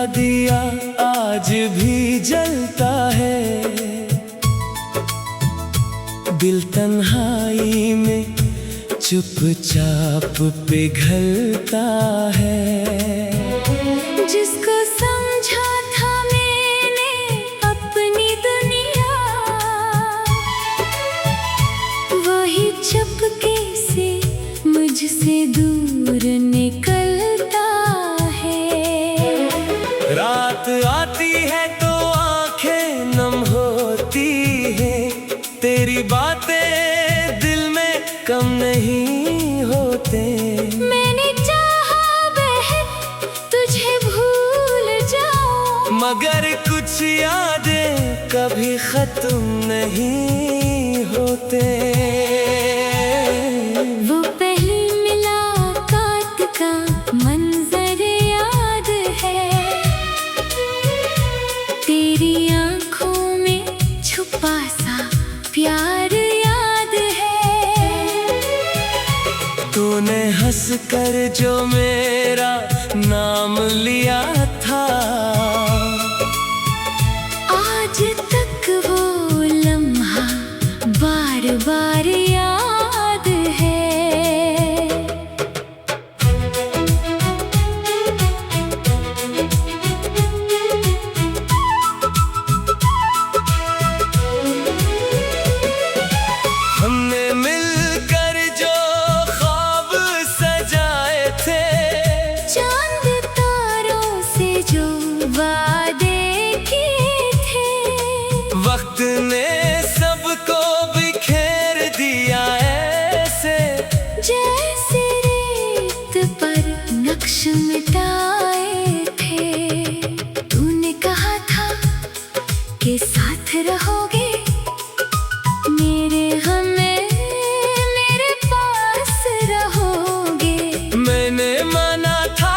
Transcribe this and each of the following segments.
दिया आज भी जलता है। दिल तन्हाई में चुपचाप पिघलता है। जिसको समझा था मैंने अपनी दुनिया, वही चुपके से मुझसे दूर निकलता है। रात आती है तो आंखें नम होती है, तेरी बातें दिल में कम नहीं होते। मैंने चाहा बहन तुझे भूल जाऊं, मगर कुछ यादें कभी खत्म नहीं होते। वो पहली मुलाकात का मंजर याद है, तेरी आंखों में छुपा सा प्यार याद है। तूने हंस कर जो मेरा नाम लिया था, आज तक वो लम्हा बार बार याद है। हमने मिलकर जो ख्वाब सजाए थे, चांद तारों से जो वादे किए थे, वक्त ने सबको बिखेर दिया ऐसे, जैसे रेत पर नक्श मिटाए थे। तूने कहा था कि साथ रहोगे, मेरे गम में मेरे पास रहोगे। मैंने माना था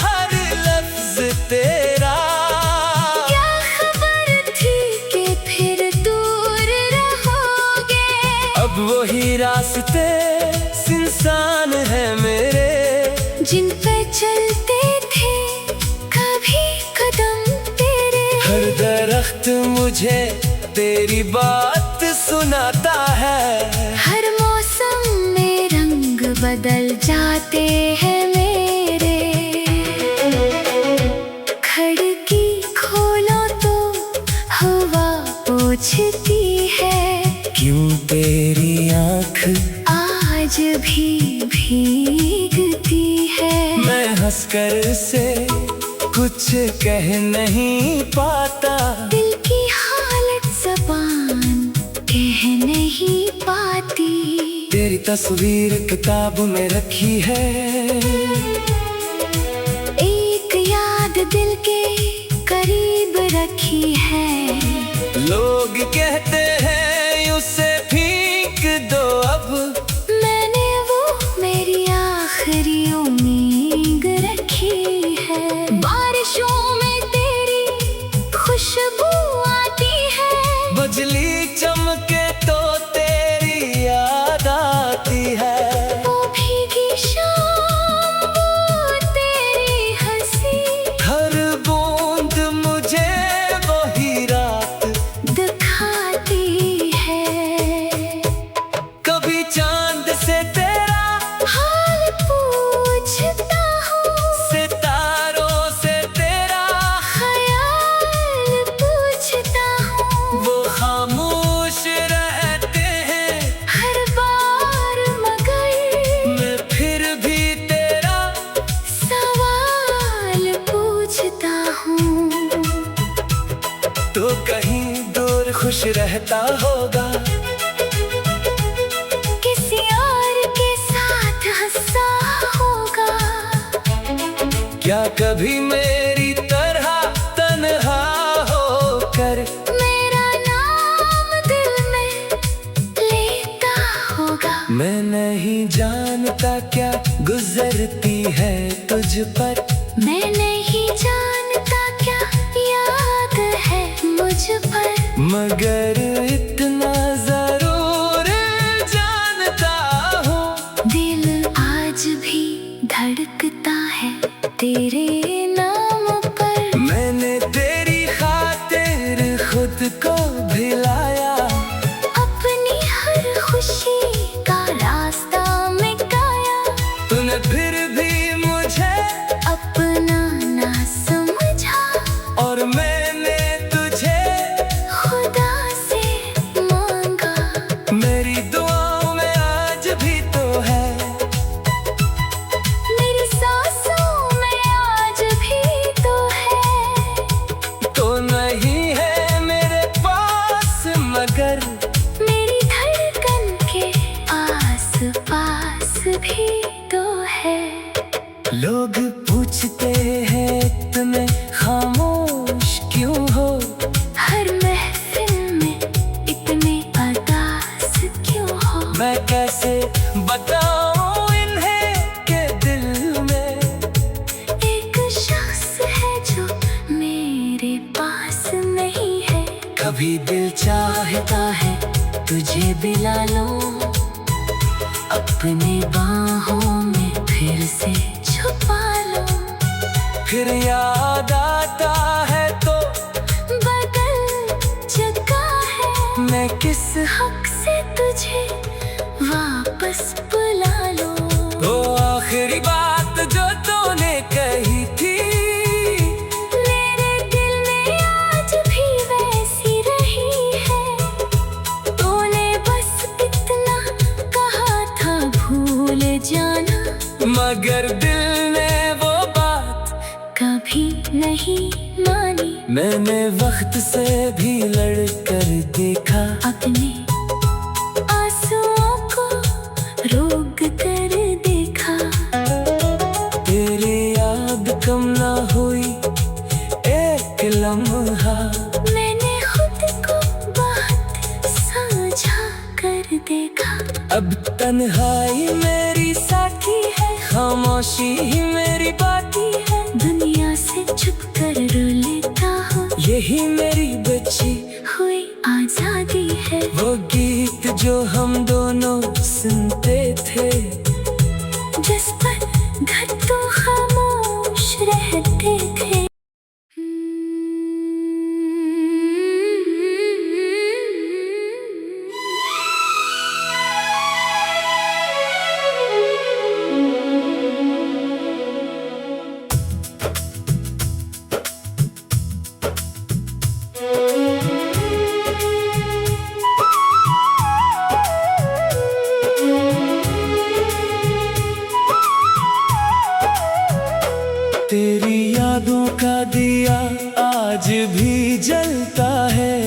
हर लफ्ज तेरा, क्या खबर थी कि फिर दूर रहोगे। अब वही रास्ते इंसान है मेरे, जिन पे चलते थे कभी कदम तेरे। हर दरख्त मुझे तेरी बात सुनाता है। हर मौसम में रंग बदल जाते हैं मेरे। खिड़की खोलो तो हवा पूछती है, क्यों तेरी आँख आज भी भीगती है। मैं हंसकर से कुछ कह नहीं पाता, दिल की हालत ज़बान कह नहीं पाती। तेरी तस्वीर किताब में रखी है, एक याद दिल के करीब रखी है। लोग कहते हैं उसे फेंक दो अब, मैंने वो मेरी आखिरी उम्मीद रखी है। बारिशों में तेरी खुशबू आती है, बिजली चमके तो तेरी याद आती है। वो भीगी शाम, वो तेरी हंसी, हर बूंद मुझे वही रात दिखाती है। कभी चांद से तेरा हाल पूछता हूँ, सितारों से तेरा ख्याल पूछता हूँ। वो खामोश रहते हैं हर बार मगर मैं फिर भी तेरा सवाल पूछता हूँ। तो कहीं दूर खुश रहता होगा, किसी और के साथ हंसा होगा। क्या कभी मेरी तरह तन्हा होकर मेरा नाम दिल में लेता होगा। मैं नहीं जानता क्या गुजरती है तुझ पर, मैं नहीं जानता क्या याद है मुझ पर, मगर इतना जरूर जानता हूँ, दिल आज भी धड़कता है तेरे नाम पर। कभी दिल चाहता है तुझे बिला लो, अपनी बाहों में फिर से छुपा लो। फिर याद आता है तो बदल जगह है, मैं किस हक से तुझे वापस बुला लो। वो आखिरी बात जो तूने कही थी, मेरे दिल में आज भी वैसी रही है। तूने बस इतना कहा था भूल जाना, मगर दिल ने वो बात कभी नहीं मानी। मैंने वक्त से भी लड़कर देखा, अपने आंसुओं को रोक कर देखा। तेरी याद कम ना हुई एक लम्हा, मैंने खुद को बहुत समझा कर देखा। अब तन्हाई मेरी साथी है, खामोशी ही मेरी बाकी है। दुनिया से छुप कर रो लेता हूँ, यही मेरी बची हुई आजादी है। वो गीत जो हम दोनों सुनते थे, जिस पर घंटों खामोश रहते थे। तेरी यादों का दिया आज भी जलता है,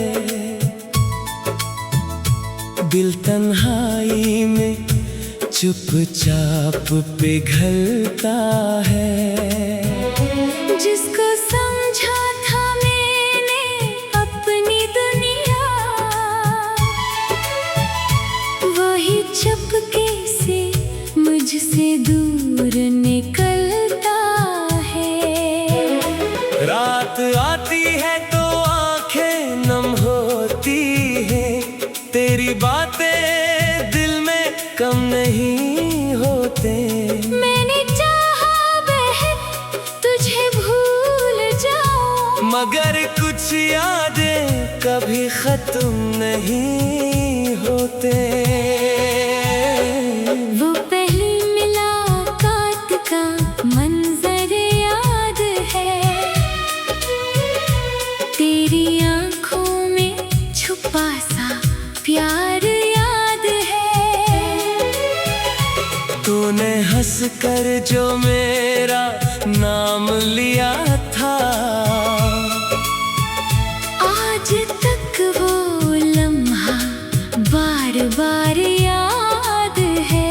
दिल तन्हाई में चुपचाप पिघलता है। जिसको समझा था मैंने अपनी दुनिया, वही चुपके से मुझसे दूर निकलता है। रात आती है तो आंखें नम होती है, तेरी बातें दिल में कम नहीं होते। मैंने चाहा बहन तुझे भूल जाऊं, मगर कुछ यादें कभी खत्म नहीं होते। वो पहली मुलाकात का मंजर याद है, तेरी आंखों में छुपा सा प्यार याद है। तूने हंस कर जो मेरा नाम लिया था, आज तक वो लम्हा बार बार याद है।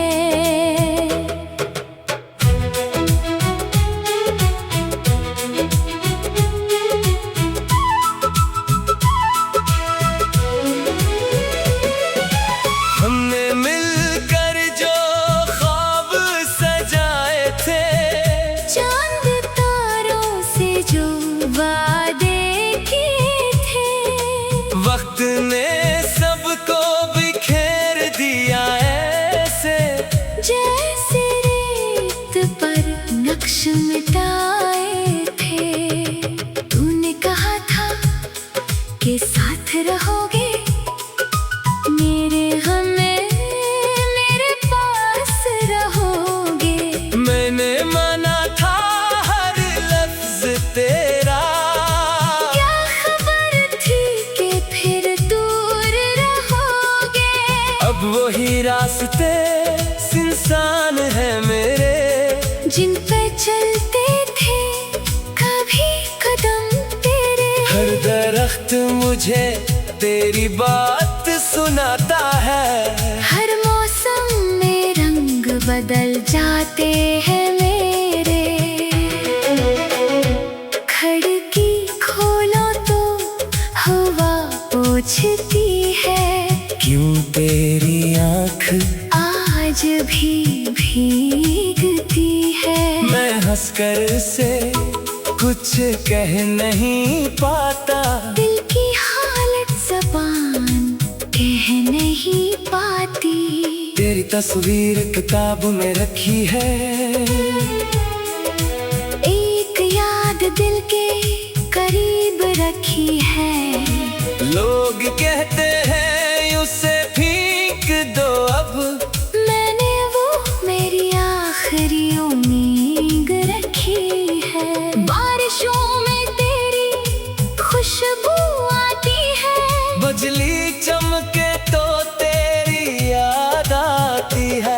हमने मिलकर जो ख्वाब सजाए थे, चांद तारों से जो वादे किए थे, वक्त ने सबको बिखेर दिया ऐसे, जैसे रेत पर नक्श मिटाए थे। तूने कहा था कि साथ रहोगे, मेरे गम में मेरे पास रहोगे। मैंने माना था हर लफ्ज तेरा, क्या खबर थी कि फिर दूर रहोगे। अब वही रास्ते इंसान है मेरे, जिन पे चलते थे कभी कदम तेरे। हर दरख्त मुझे तेरी बात सुनाता है, हर मौसम में रंग बदल जाते हैं मेरे। खिड़की खोलो तो हवा पूछती है, क्यों तेरी आँख आज भी भीगती है। मैं हंसकर से कुछ कह नहीं पाता, दिल की हालत तस्वीर किताब में रखी है। एक याद दिल के करीब रखी है। लोग कहते हैं उसे फेंक दो अब, मैंने वो मेरी आखिरी उम्मीद रखी है। बारिशों में तेरी खुशबू आती है, बिजली चमके तो तेरी याद आती है।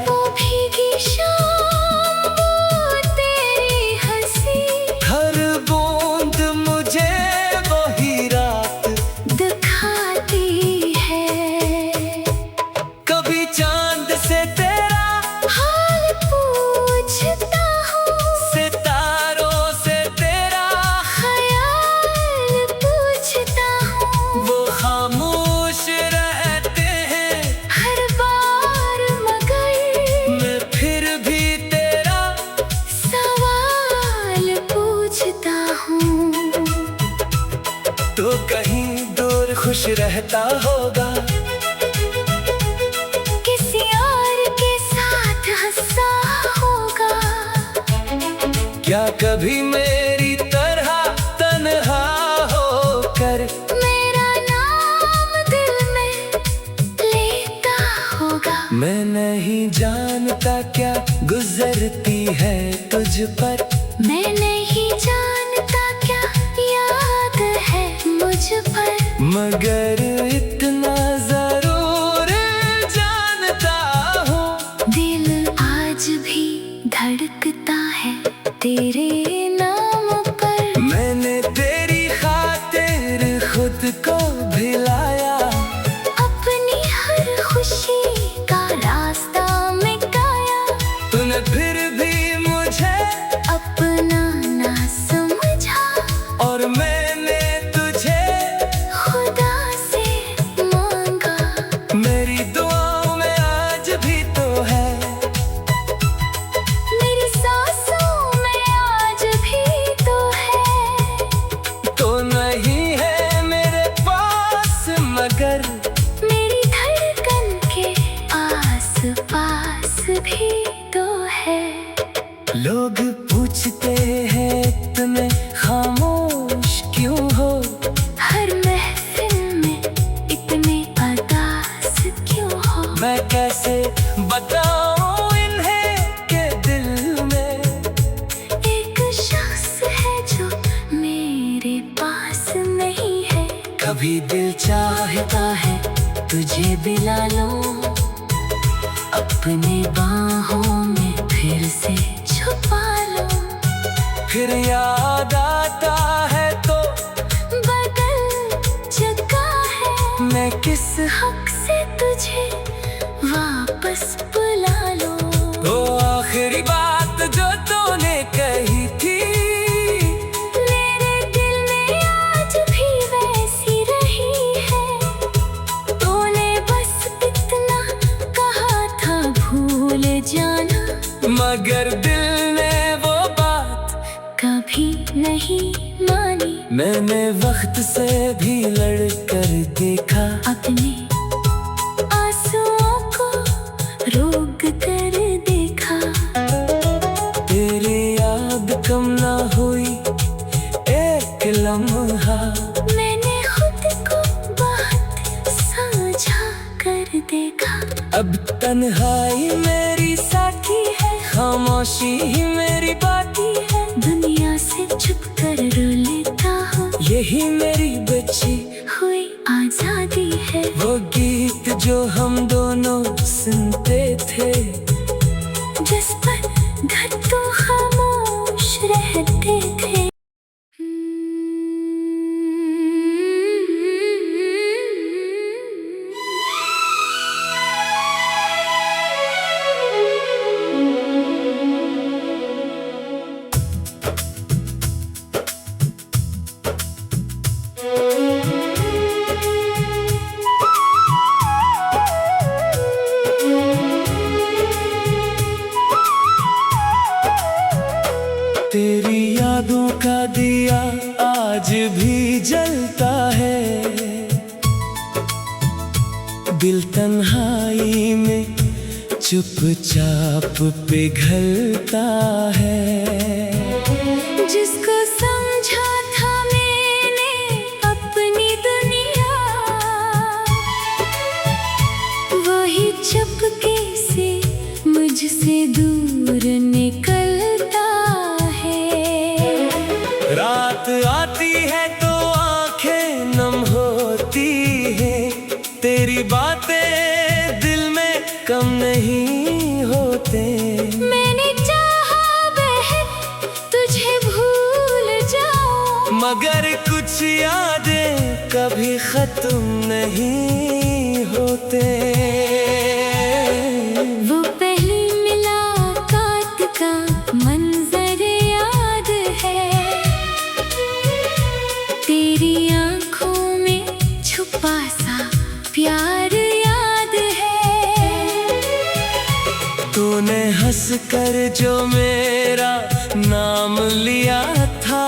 वो भीगी शाम, वो तेरी हंसी, हर बूंद मुझे वही रात दिखाती है। कभी चांद से तेरा हाल पूछता हूँ, सितारों से तेरा ख्याल पूछता हूँ। वो खामोश रहते हैं हर बार मगर मैं फिर भी तेरा सवाल पूछता हूँ। तो कहीं दूर खुश रहता होगा, किसी और के साथ हंसा होगा। क्या कभी मेरी तरह तन्हा होकर मेरा नाम दिल में लेता होगा। मैं नहीं जानता क्या गुजरती है तुझ पर, मैं नहीं जानता क्या याद है मुझ पर, मगर इतना जरूर जानता हूँ दिल आज भी धड़कता है तेरे नाम पर। मैंने तेरी खातिर खुद को भिलाया, अपनी हर खुशी का रास्ता मिटाया। तूने फिर भी मुझे अपना ना समझा, और मैंने तुझे खुदा से मांगा। मेरी दुआओं में आज भी तो है, मेरी सांसों में आज भी तो है। तो नहीं है मेरे पास मगर मेरी धड़कन के आस पास भी तो है। लोग पूछते हैं तुम्हें खामोश क्यों हो, हर महफिल में इतने अदास क्यों हो। मैं कैसे बताऊं इन्हें के दिल में एक शख्स है जो मेरे पास नहीं है। कभी दिल चाहता है तुझे बिला लो, अपनी बाहों में फिर से छुपा लो। फिर याद आता है तो बदल चुका है, मैं किस हक से तुझे वापस बुला लो। वो आखिरी बात जो तूने कही थी, मेरे दिल में आज भी वैसी रही है। तूने बस इतना कहा था भूल जाना, मगर दिल ने वो बात कभी नहीं मानी। मैंने वक्त से भी लड़कर देखा, अपने आंसुओं को रोक कर देखा। तेरी याद कम ना हुई एक लम्हा, मैंने खुद को बहुत समझा कर देखा। अब तन्हाई मेरी साथी है, खामोशी ही मेरी बाकी है। दुनिया से छुप कर रो लेता हूँ, यही मेरी बची हुई आजादी है। वो गीत जो हम दोनों सुनते थे, जिस पर घर तो खामोश रहते थे। तेरी यादों का दिया आज भी जलता है, दिल तन्हाई में चुपचाप पिघलता है। जिसको समझा था मैंने अपनी दुनिया, वही चुपके से मुझसे दूर निकलता है। रात आती है तो आंखें नम होती है, तेरी बातें दिल में कम नहीं होते। मैंने चाहा बहन तुझे भूल जाऊं, मगर कुछ यादें कभी खत्म नहीं होते। वो पहली मुलाकात का मंजर याद है, तेरी आंखों में छुपा सा प्यार याद है। तूने हंस कर जो मेरा नाम लिया था,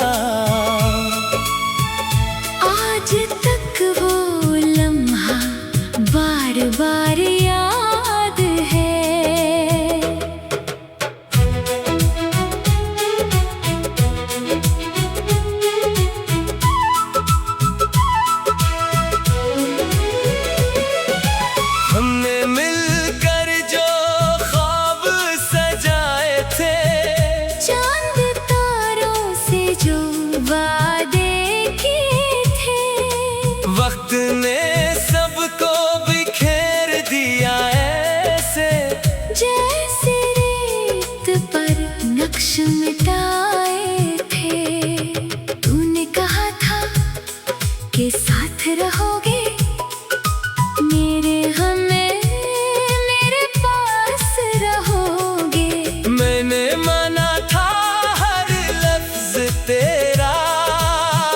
आज तक वो लम्हा बार बार याद है। हमने मिलकर जो ख्वाब सजाए थे, चांद तारों से जो वादे किए थे, वक्त ने सबको बिखेर दिया ऐसे, जैसे रेत पर नक्श मिटाए थे। तूने कहा था कि साथ रहोगे मेरे, हमें मेरे पास रहोगे। मैंने माना था हर लफ्ज तेरा,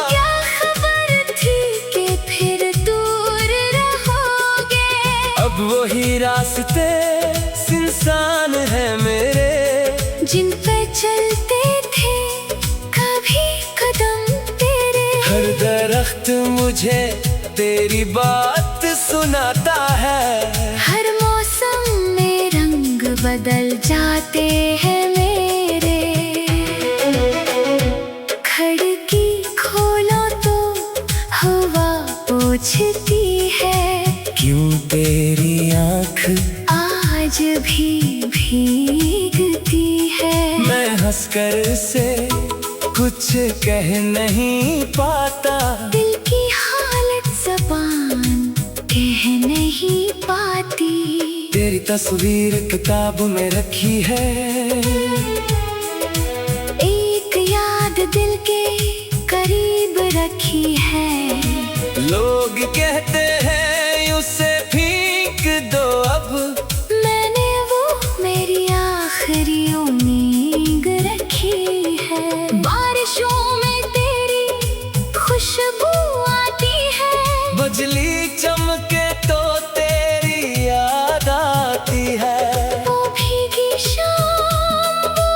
क्या खबर थी कि फिर दूर रहोगे। अब वही रास्ते इंसान है मेरे, जिन पे चलते थे कभी कदम तेरे। हर दरख्त मुझे तेरी बात सुनाता है। हर मौसम में रंग बदल जाते हैं मेरे। खिड़की खोलो तो हवा पूछती है, क्यों तेरी आँख आज भी भीगती है। मैं हंसकर से कुछ कह नहीं पाता, दिल की हालत ज़बान कह नहीं पाती। तेरी तस्वीर किताब में रखी है, एक याद दिल के करीब रखी है। लोग कहते हैं उसे फेंक दो अब, मैंने वो मेरी आखिरी उम्मीद रखी है। बारिशों में तेरी खुशबू आती है, बिजली चमके तो तेरी याद आती है। वो भीगी शाम, वो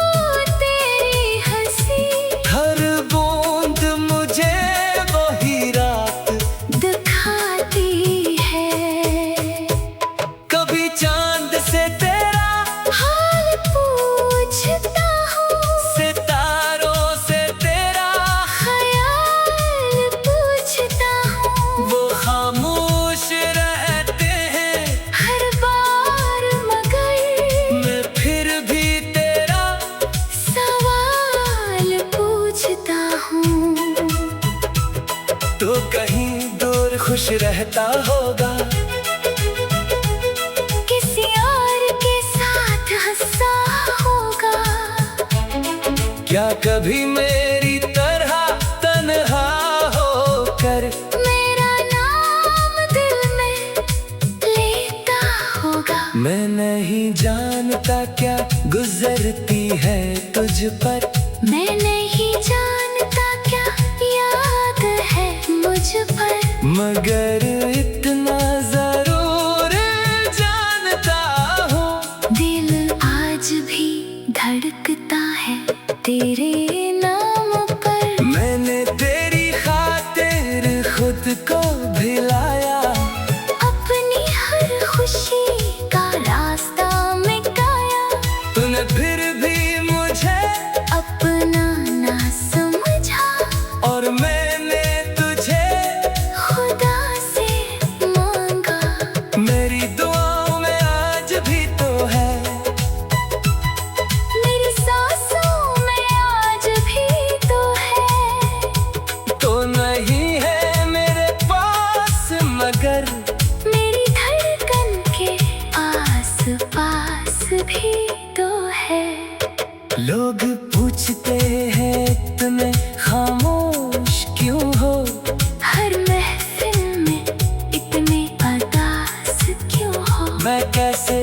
तेरी हंसी, हर बूंद मुझे वही रात दिखाती है। कभी चांद से तेरा हाल पूछता हूँ, सितारों से तेरा ख्याल पूछता हूँ। वो खामोश रहते हैं हर बार मगर मैं फिर भी तेरा सवाल पूछता हूँ। तो कहीं दूर खुश रहता होगा, किसी और के साथ हंसा होगा। क्या कभी मेरी तरह तन्हा होकर मेरा नाम दिल में लेता होगा। मैं नहीं जानता क्या गुजरती है तुझ पर, मैं नहीं जानता क्या याद है मुझ पर, मगर इतना जरूर जानता हूँ, दिल आज भी धड़कता है तेरे नाम पर। मैंने तेरी खातिर खुद को भिलाया, अपनी हर खुशी का रास्ता मैं भी तो है। लोग पूछते हैं तुम्हें खामोश क्यों हो, हर महफिल में इतने उदास क्यों हो। मैं कैसे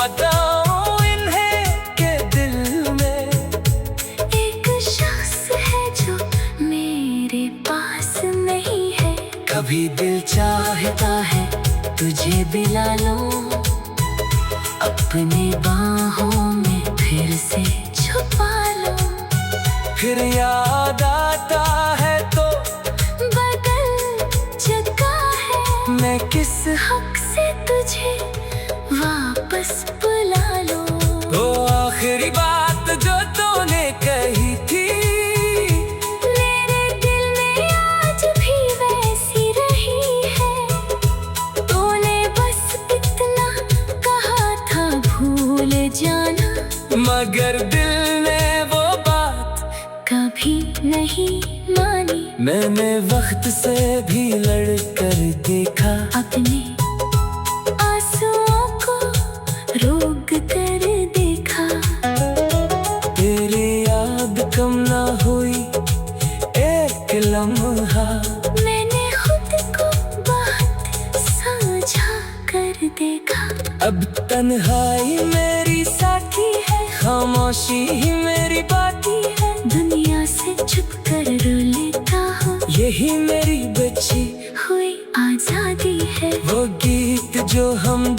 बताऊं इन्हें के दिल में एक शख्स है जो मेरे पास नहीं है। कभी दिल चाहता है तुझे बिला लूं अपनी बाहों में फिर से छुपा लो। फिर याद आता है तो बदल चुका है। मैं किस हक से तुझे वापस बुला लो। वो आखिरी बात जो तूने कही थी मेरे दिल में आज भी वैसी रही है। तूने बस इतना कहा था भूल जाना, मगर दिल ने वो बात कभी नहीं मानी। मैंने वक्त से भी लड़ कर देखा, अपने आंसुओं को रोक कर देखा। तेरी याद कम ना हुई एक लम्हा। मैंने खुद को बहुत समझा कर देखा। अब तन्हाई मेरी साथी है, खामोशी ही मेरी बाकी है। दुनिया से छुप कर रो लेता हूँ, यही मेरी बची हुई आजादी है। वो गीत जो हम